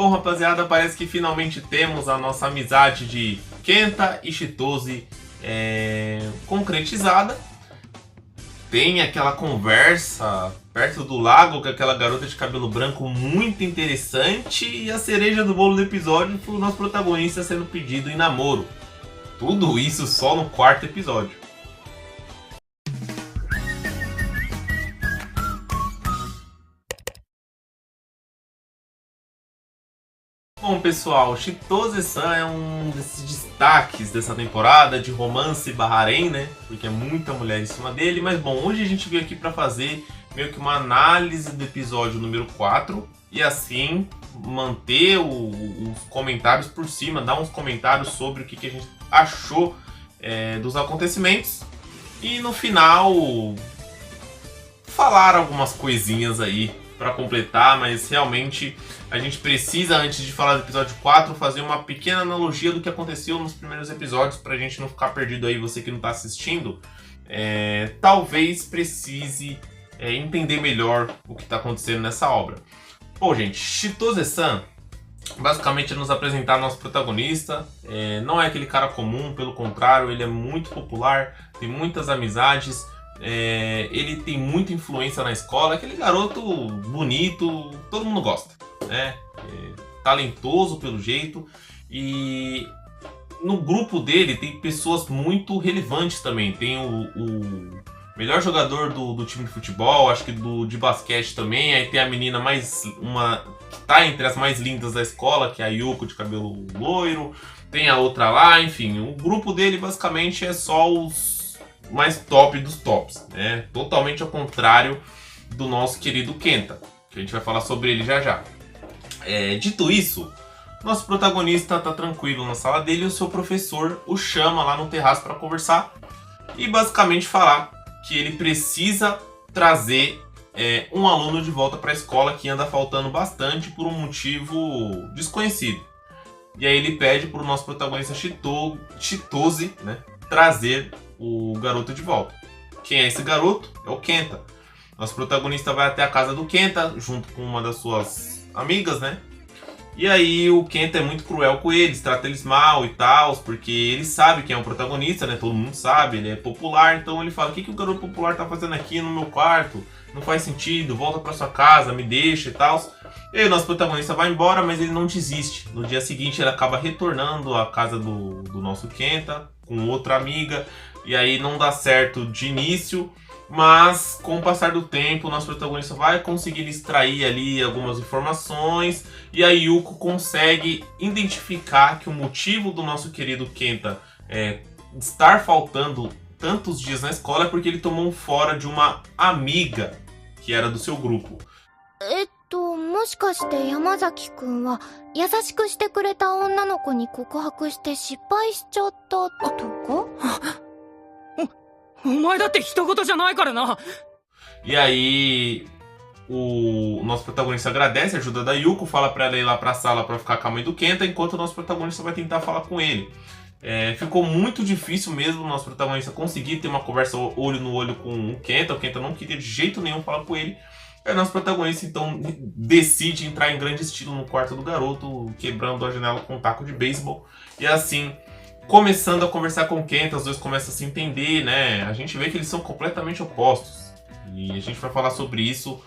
Bom, rapaziada, parece que finalmente temos a nossa amizade de Kenta e Chitose concretizada. Tem aquela conversa perto do lago com aquela garota de cabelo branco muito interessante. E a cereja do bolo do episódio foi o nosso protagonista sendo pedido em namoro. Tudo isso só no 4º episódio. Bom, pessoal, Chitose-san é um desses destaques dessa temporada de romance barra harém, né? Porque é muita mulher em cima dele. Mas bom, hoje a gente veio aqui pra fazer meio que uma análise do episódio número 4 e assim manter os comentários por cima, dar uns comentários sobre o que a gente achou dos acontecimentos e no final falar algumas coisinhas aí para completar, mas realmente a gente precisa, antes de falar do episódio 4, fazer uma pequena analogia do que aconteceu nos primeiros episódios, pra gente não ficar perdido aí, você que não tá assistindo. Talvez precise entender melhor o que tá acontecendo nessa obra. Bom, gente, Chitose-san basicamente é nos apresentar nosso protagonista. Não é aquele cara comum, pelo contrário, ele é muito popular, tem muitas amizades. Ele tem muita influência na escola, aquele garoto bonito, todo mundo gosta, né? Talentoso pelo jeito, e no grupo dele tem pessoas muito relevantes também. Tem o melhor jogador do time de futebol, acho que de basquete também. Aí tem a menina que tá entre as mais lindas da escola, que é a Yuko de cabelo loiro. Tem a outra lá, enfim, o grupo dele basicamente é só os mais top dos tops, né? Totalmente ao contrário do nosso querido Kenta, que a gente vai falar sobre ele já já. Dito isso, nosso protagonista tá tranquilo na sala dele e o seu professor o chama lá no terraço para conversar e basicamente falar que ele precisa trazer um aluno de volta para a escola que anda faltando bastante por um motivo desconhecido. E aí ele pede para o nosso protagonista Chitose, né, trazer o garoto de volta. Quem é esse garoto? É o Kenta. Nosso protagonista vai até a casa do Kenta, junto com uma das suas amigas, né? E aí o Kenta é muito cruel com eles, trata eles mal e tal, porque ele sabe quem é o protagonista, né? Todo mundo sabe, ele é popular, então ele fala: o que o garoto popular tá fazendo aqui no meu quarto? Não faz sentido, volta pra sua casa, me deixa e tal. E aí o nosso protagonista vai embora, mas ele não desiste. No dia seguinte ele acaba retornando à casa do nosso Kenta, com outra amiga. E aí não dá certo de início, mas com o passar do tempo o nosso protagonista vai conseguir extrair ali algumas informações. E a Yuko consegue identificar que o motivo do nosso querido Kenta estar faltando tantos dias na escola é porque ele tomou um fora de uma amiga que era do seu grupo. もしかして山崎くんは優しくしてくれた女の子に告白して失敗しちゃったとか? お前だって人事じゃないからな. E aí o nosso protagonista agradece a ajuda da Yuko, fala pra ela ir lá pra sala pra ficar com a mãe do Kenta, enquanto o nosso protagonista vai tentar falar com ele. Ficou muito difícil mesmo o nosso protagonista conseguir ter uma conversa olho no olho com o Kenta não queria de jeito nenhum falar com ele. Aí o nosso protagonista então decide entrar em grande estilo no quarto do garoto, quebrando a janela com um taco de beisebol. E assim, começando a conversar com o Kenta, os dois começam a se entender, né? A gente vê que eles são completamente opostos. E a gente vai falar sobre isso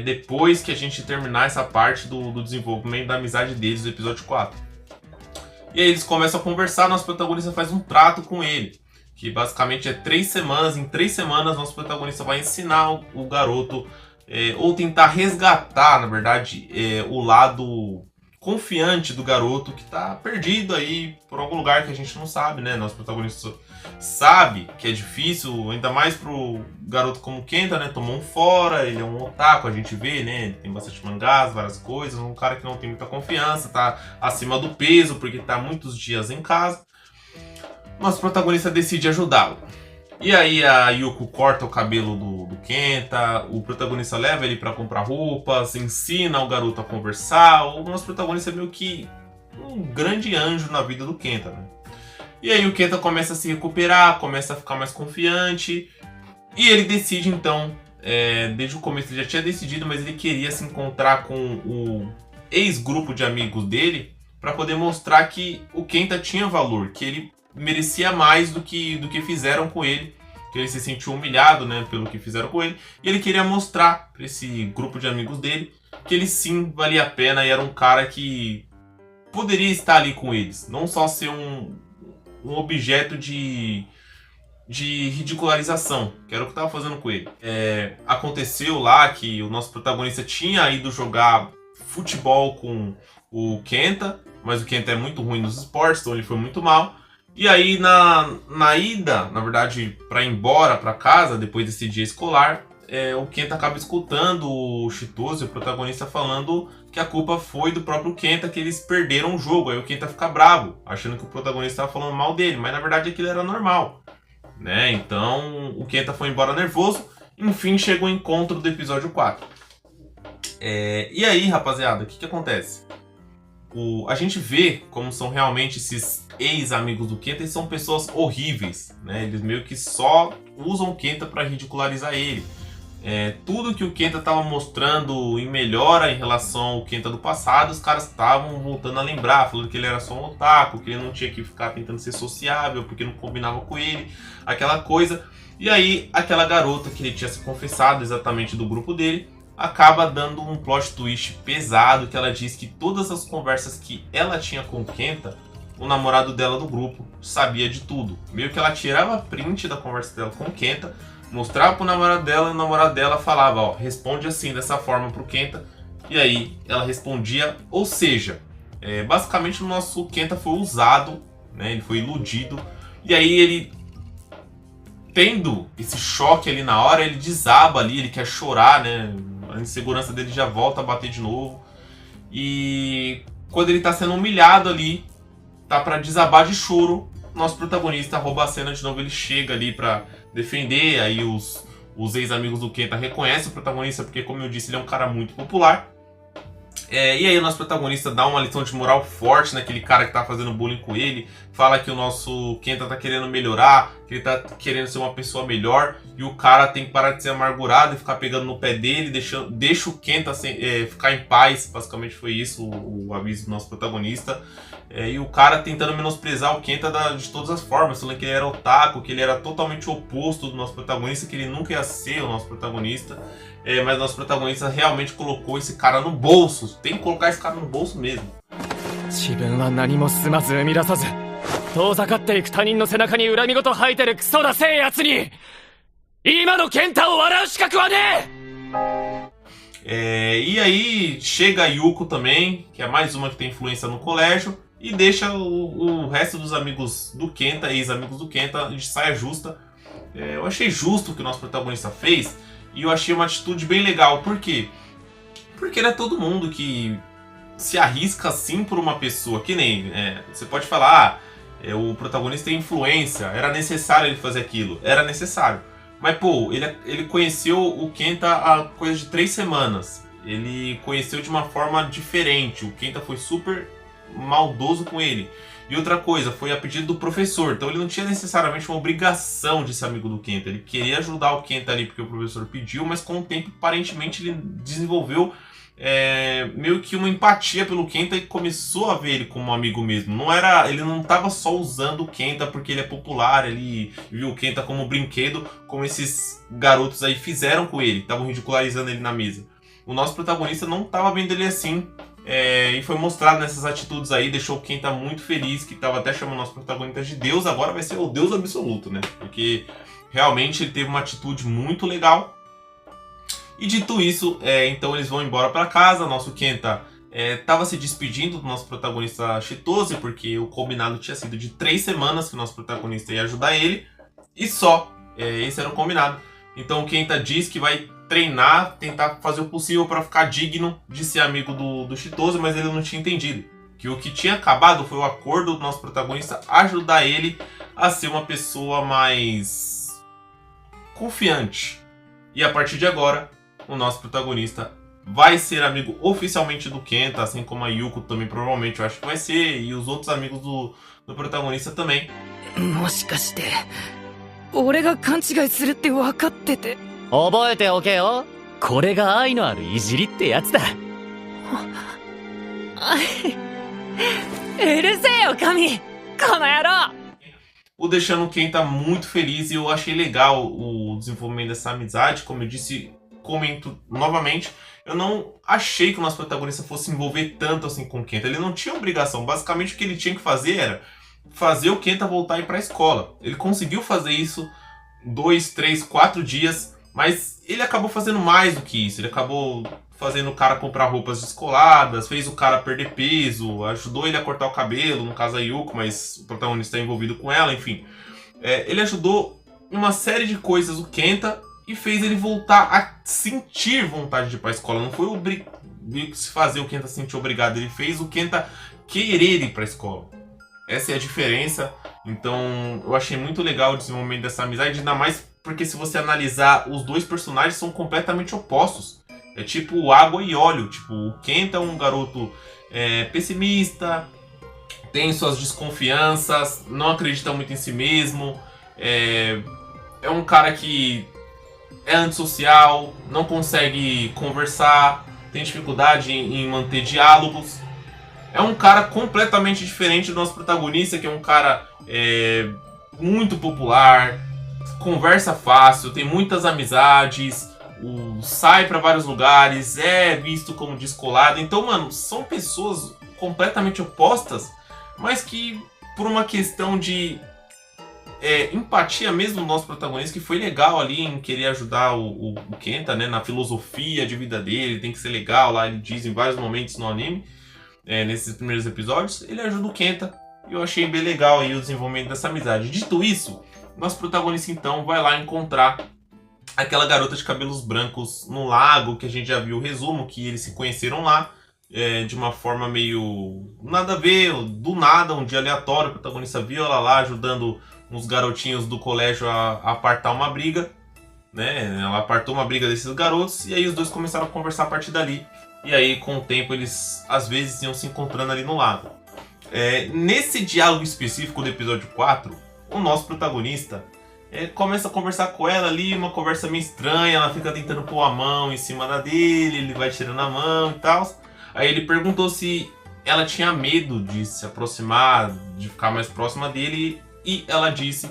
depois que a gente terminar essa parte do desenvolvimento da amizade deles do episódio 4. E aí eles começam a conversar, nosso protagonista faz um trato com ele, que basicamente é 3 semanas. Em 3 semanas nosso protagonista vai ensinar o garoto, ou tentar resgatar, na verdade, o lado confiante do garoto que tá perdido aí por algum lugar que a gente não sabe, né? Nosso protagonista sabe que é difícil, ainda mais pro garoto como o Kenta, né? Tomou um fora, ele é um otaku, a gente vê, né? Ele tem bastante mangás, várias coisas, um cara que não tem muita confiança, tá acima do peso porque tá muitos dias em casa. Nosso protagonista decide ajudá-lo. E aí a Yuko corta o cabelo do Kenta, o protagonista leva ele pra comprar roupas, ensina o garoto a conversar. O nosso protagonista é meio que um grande anjo na vida do Kenta, né? E aí o Kenta começa a se recuperar, começa a ficar mais confiante. E ele decide então, desde o começo ele já tinha decidido, mas ele queria se encontrar com o ex-grupo de amigos dele para poder mostrar que o Kenta tinha valor, que ele merecia mais do que fizeram com ele, que ele se sentiu humilhado, né, pelo que fizeram com ele, e ele queria mostrar para esse grupo de amigos dele que ele sim valia a pena e era um cara que poderia estar ali com eles, não só ser um objeto de ridicularização, que era o que estava fazendo com ele. Aconteceu lá que o nosso protagonista tinha ido jogar futebol com o Kenta, mas o Kenta é muito ruim nos esportes, então ele foi muito mal. E aí na ida, na verdade, para ir embora para casa, depois desse dia escolar, o Kenta acaba escutando o Chitose, o protagonista, falando que a culpa foi do próprio Kenta, que eles perderam o jogo. Aí o Kenta fica bravo, achando que o protagonista estava falando mal dele, mas na verdade aquilo era normal, né? Então o Kenta foi embora nervoso. Enfim, chega o encontro do episódio 4. E aí, rapaziada, o que acontece? A gente vê como são realmente esses ex-amigos do Kenta, e são pessoas horríveis, né? Eles meio que só usam o Kenta para ridicularizar ele. Tudo que o Kenta estava mostrando em melhora em relação ao Kenta do passado, os caras estavam voltando a lembrar, falando que ele era só um otaku, que ele não tinha que ficar tentando ser sociável, porque não combinava com ele, aquela coisa. E aí, aquela garota que ele tinha se confessado exatamente do grupo dele, acaba dando um plot twist pesado, que ela diz que todas as conversas que ela tinha com o Kenta, o namorado dela do grupo sabia de tudo. Meio que ela tirava print da conversa dela com o Kenta, mostrava pro namorado dela, e o namorado dela falava, ó, responde assim, dessa forma pro Kenta. E aí ela respondia, ou seja, basicamente o nosso Kenta foi usado, né? Ele foi iludido. E aí ele, tendo esse choque ali na hora, ele desaba ali, ele quer chorar, né? A insegurança dele já volta a bater de novo. E quando ele tá sendo humilhado ali, tá pra desabar de choro, nosso protagonista rouba a cena de novo, ele chega ali pra defender. Aí os ex-amigos do Kenta reconhecem o protagonista, porque, como eu disse, ele é um cara muito popular. E aí o nosso protagonista dá uma lição de moral forte naquele cara que tá fazendo bullying com ele, fala que o nosso Kenta tá querendo melhorar, que ele tá querendo ser uma pessoa melhor, e o cara tem que parar de ser amargurado e ficar pegando no pé dele, deixa o Kenta ficar em paz. Basicamente foi isso o aviso do nosso protagonista. E o cara tentando menosprezar o Kenta de todas as formas, falando que ele era otaku, que ele era totalmente oposto do nosso protagonista, que ele nunca ia ser o nosso protagonista. Mas o nosso protagonista realmente colocou esse cara no bolso. Tem que colocar esse cara no bolso mesmo. 自分は何も進まず生み出さず遠ざかっていく他人の背中に恨み事吐いてるクソだせえやつに今の健太を笑う資格はねえ。E aí chega a Yuko também, que é mais uma que tem influência no colégio, e deixa o resto dos amigos do Kenta, ex-amigos do Kenta, de saia justa. Eu achei justo o que o nosso protagonista fez, e eu achei uma atitude bem legal. Por quê? Porque não é todo mundo que se arrisca assim por uma pessoa, que nem... você pode falar, o protagonista tem influência, era necessário ele fazer aquilo. Era necessário. Mas, pô, ele conheceu o Kenta há coisa de 3 semanas. Ele conheceu de uma forma diferente. O Kenta foi super maldoso com ele. E outra coisa, foi a pedido do professor. Então ele não tinha necessariamente uma obrigação de ser amigo do Kenta. Ele queria ajudar o Kenta ali porque o professor pediu, mas com o tempo, aparentemente, ele desenvolveu meio que uma empatia pelo Kenta e começou a ver ele como um amigo mesmo. Ele não estava só usando o Kenta porque ele é popular, ele viu o Kenta como brinquedo, como esses garotos aí fizeram com ele, estavam ridicularizando ele na mesa. O nosso protagonista não estava vendo ele assim, e foi mostrado nessas atitudes aí, deixou o Kenta muito feliz, que estava até chamando o nosso protagonista de Deus. Agora vai ser o Deus absoluto, né? Porque realmente ele teve uma atitude muito legal. E dito isso, então eles vão embora para casa. Nosso Kenta estava se despedindo do nosso protagonista Chitose, porque o combinado tinha sido de 3 semanas que o nosso protagonista ia ajudar ele. E só, esse era o combinado. Então o Kenta diz que vai treinar, tentar fazer o possível para ficar digno de ser amigo do Chitose, mas ele não tinha entendido que o que tinha acabado foi o acordo do nosso protagonista ajudar ele a ser uma pessoa mais confiante. E a partir de agora, o nosso protagonista vai ser amigo oficialmente do Kenta, assim como a Yuko também provavelmente eu acho que vai ser, e os outros amigos do protagonista também. もしかして俺が勘違いするって分かってて覚えておけよこれが愛のあるいじりってやつだうるせえよ神この野郎 O deixando o Kenta muito feliz e eu achei legal o desenvolvimento dessa amizade. Como eu disse, comento novamente, eu não achei que o nosso protagonista fosse se envolver tanto assim com o Kenta. Ele não tinha obrigação, basicamente o que ele tinha que fazer era fazer o Kenta voltar a ir pra escola. Ele conseguiu fazer isso 2, 3, 4 dias, mas ele acabou fazendo mais do que isso. Ele acabou fazendo o cara comprar roupas descoladas, fez o cara perder peso, ajudou ele a cortar o cabelo, no caso a Yuko, mas o protagonista é envolvido com ela, enfim. Ele ajudou em uma série de coisas o Kenta e fez ele voltar a sentir vontade de ir pra escola. Não foi se fazer o Kenta sentir obrigado, ele fez o Kenta querer ir pra escola. Essa é a diferença. Então eu achei muito legal o desenvolvimento dessa amizade, ainda mais porque se você analisar, os dois personagens são completamente opostos. É tipo água e óleo. Tipo, o Kenta é um garoto pessimista, tem suas desconfianças, não acredita muito em si mesmo, é um cara que é antissocial, não consegue conversar, tem dificuldade em manter diálogos. É um cara completamente diferente do nosso protagonista, que é um cara muito popular, conversa fácil, tem muitas amizades, sai pra vários lugares, é visto como descolado. Então, mano, são pessoas completamente opostas, mas que por uma questão de empatia mesmo do nosso protagonista, que foi legal ali em querer ajudar o Kenta, né, na filosofia de vida dele, tem que ser legal lá, ele diz em vários momentos no anime, nesses primeiros episódios, ele ajuda o Kenta, e eu achei bem legal aí o desenvolvimento dessa amizade. Dito isso, nosso protagonista então vai lá encontrar aquela garota de cabelos brancos no lago, que a gente já viu o resumo, que eles se conheceram lá, de uma forma meio nada a ver, do nada, um dia aleatório, o protagonista viu ela lá ajudando uns garotinhos do colégio a apartar uma briga, né? Ela apartou uma briga desses garotos, e aí os dois começaram a conversar a partir dali. E aí, com o tempo, eles às vezes iam se encontrando ali no lago. Nesse diálogo específico do episódio 4, o nosso protagonista começa a conversar com ela ali, uma conversa meio estranha, ela fica tentando pôr a mão em cima da dele, ele vai tirando a mão e tal. Aí ele perguntou se ela tinha medo de se aproximar, de ficar mais próxima dele, e ela disse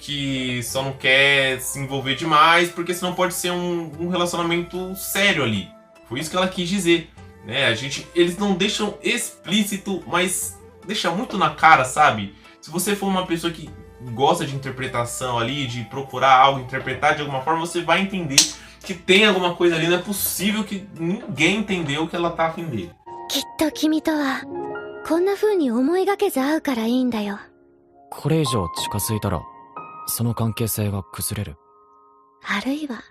que só não quer se envolver demais, porque senão pode ser um relacionamento sério ali. Foi isso que ela quis dizer, né? Eles não deixam explícito, mas deixa muito na cara, sabe? Se você for uma pessoa que gosta de interpretação ali, de procurar algo, interpretar de alguma forma, você vai entender que tem alguma coisa ali. Não é possível que ninguém entendeu que ela tá afim dele. きっと君とはこんな風に思いがけず会うからいいんだよ。これ以上近づいたらその関係性が崩れる。あるいは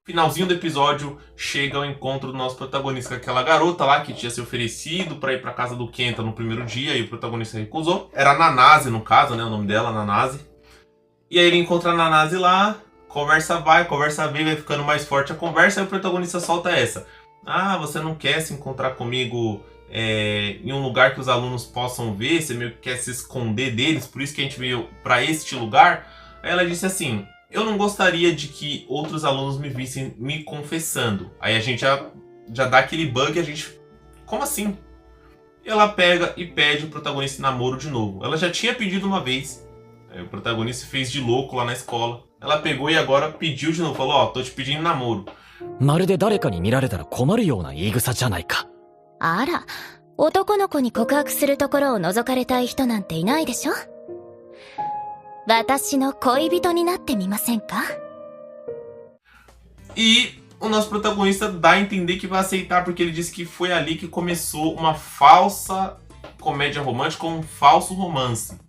Finalzinho do episódio, chega ao encontro do nosso protagonista com aquela garota lá que tinha se oferecido pra ir pra casa do Kenta no primeiro dia e o protagonista recusou. Era a Nanase, no caso, né? O nome dela, Nanase. E aí ele encontra a Nanase lá, conversa vem, vai ficando mais forte a conversa, e o protagonista solta essa. Ah, você não quer se encontrar comigo em um lugar que os alunos possam ver? Você meio que quer se esconder deles, por isso que a gente veio pra este lugar? Aí ela disse assim: eu não gostaria de que outros alunos me vissem me confessando. Aí a gente já dá aquele bug, a gente... Como assim? Ela pega e pede o protagonista em namoro de novo. Ela já tinha pedido uma vez. Aí o protagonista fez de louco lá na escola. Ela pegou e agora pediu de novo. Falou, ó, tô te pedindo namoro. まるで誰かに見られたら困るような言い草じゃないか。あら、男の子に告白するところを覗かれたい人なんていないでしょ。私の恋人になってみませんか? E o nosso protagonista dá a entender que vai aceitar, porque ele disse que foi ali que começou uma falsa comédia romântica, um falso romance.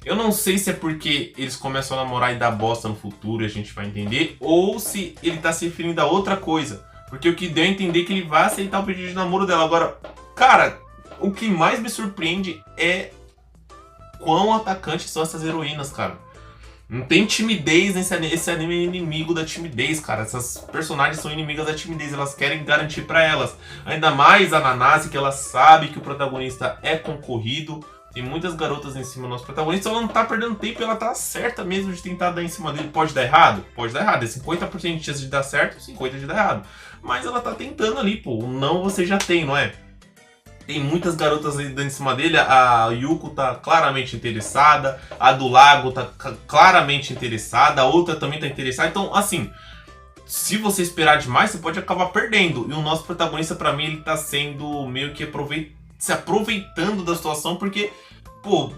Eu não sei se é porque eles começam a namorar e dar bosta no futuro, e a gente vai entender, ou se ele tá se referindo a outra coisa. Porque o que deu a entender é que ele vai aceitar o pedido de namoro dela. Agora, cara, o que mais me surpreende é quão atacantes são essas heroínas, cara. Não tem timidez nesse anime. Esse anime é inimigo da timidez, cara. Essas personagens são inimigas da timidez. Elas querem garantir pra elas. Ainda mais a Nanase, que ela sabe que o protagonista é concorrido. Tem muitas garotas em cima do nosso protagonista. Ela não tá perdendo tempo. Ela tá certa mesmo de tentar dar em cima dele. Pode dar errado? Pode dar errado. É 50% de chance de dar certo, 50% de dar errado. Mas ela tá tentando ali, pô. O não você já tem, não é? Tem muitas garotas aí dando em cima dele. A Yuko tá claramente interessada. A do Lago tá claramente interessada. A outra também tá interessada. Então, assim, se você esperar demais, você pode acabar perdendo. E o nosso protagonista, pra mim, ele tá sendo meio que se aproveitando da situação. Porque, pô,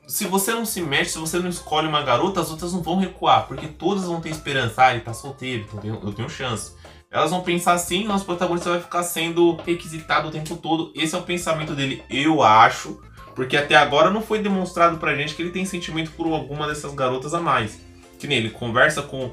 se você não se mexe, se você não escolhe uma garota, as outras não vão recuar. Porque todas vão ter esperança. Ah, ele tá solteiro, então eu tenho chance. Elas vão pensar assim, nosso protagonista vai ficar sendo requisitado o tempo todo. Esse é o pensamento dele, eu acho. Porque até agora não foi demonstrado pra gente que ele tem sentimento por alguma dessas garotas a mais. Que nem ele conversa com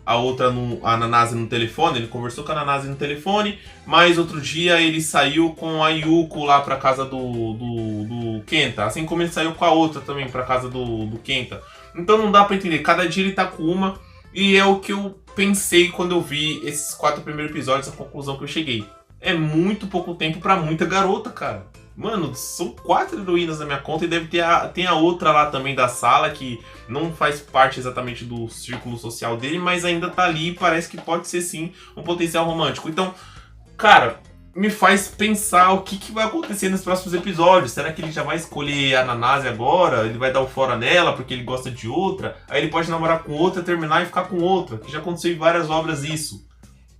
a outra, a Nanase no telefone. Ele conversou com a Nanase no telefone. Mas outro dia ele saiu com a Yuko lá pra casa do Kenta. Assim como ele saiu com a outra também pra casa do Kenta. Então não dá pra entender. Cada dia ele tá com uma. E é o que eu pensei quando eu vi esses 4 primeiros episódios, a conclusão que eu cheguei. É muito pouco tempo pra muita garota, cara. Mano, são 4 heroínas na minha conta e deve ter tem a outra lá também da sala, que não faz parte exatamente do círculo social dele, mas ainda tá ali e parece que pode ser sim um potencial romântico. Então, cara, me faz pensar o que vai acontecer nos próximos episódios. Será que ele já vai escolher a Nanase agora? Ele vai dar o fora nela porque ele gosta de outra? Aí ele pode namorar com outra, terminar e ficar com outra, que já aconteceu em várias obras isso.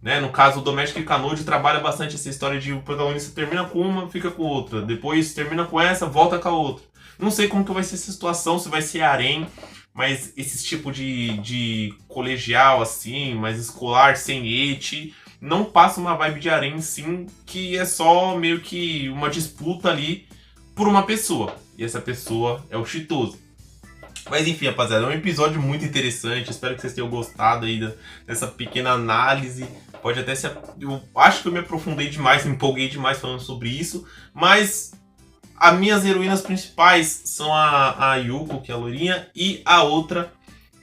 Né? No caso, o Domestic Canode trabalha bastante essa história de o protagonista termina com uma, fica com outra. Depois termina com essa, volta com a outra. Não sei como que vai ser essa situação, se vai ser harém, mas esse tipo de colegial assim, mais escolar, sem eti, não passa uma vibe de harém, sim, que é só meio que uma disputa ali por uma pessoa. E essa pessoa é o Chitose. Mas enfim, rapaziada, é um episódio muito interessante. Espero que vocês tenham gostado aí dessa pequena análise. Pode até ser... Eu acho que eu me aprofundei demais, me empolguei demais falando sobre isso. Mas as minhas heroínas principais são a Yuko, que é a loirinha, e a outra,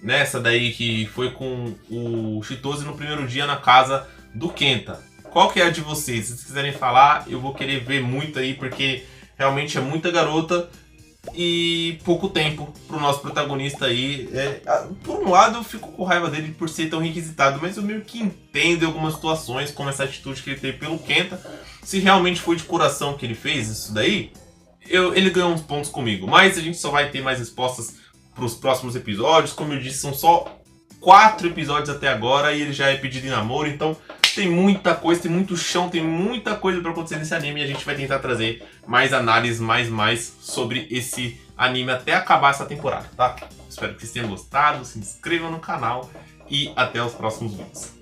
né, essa daí que foi com o Chitose no primeiro dia na casa do Kenta. Qual que é a de vocês? Se vocês quiserem falar, eu vou querer ver muito aí, porque realmente é muita garota e pouco tempo pro nosso protagonista aí. Por um lado eu fico com raiva dele por ser tão requisitado, mas eu meio que entendo em algumas situações, como essa atitude que ele teve pelo Kenta. Se realmente foi de coração que ele fez isso daí, ele ganhou uns pontos comigo. Mas a gente só vai ter mais respostas pros próximos episódios. Como eu disse, são só 4 episódios até agora e ele já é pedido em namoro, então tem muita coisa, tem muito chão, tem muita coisa pra acontecer nesse anime e a gente vai tentar trazer mais análises, mais sobre esse anime até acabar essa temporada, tá? Espero que vocês tenham gostado, se inscrevam no canal e até os próximos vídeos.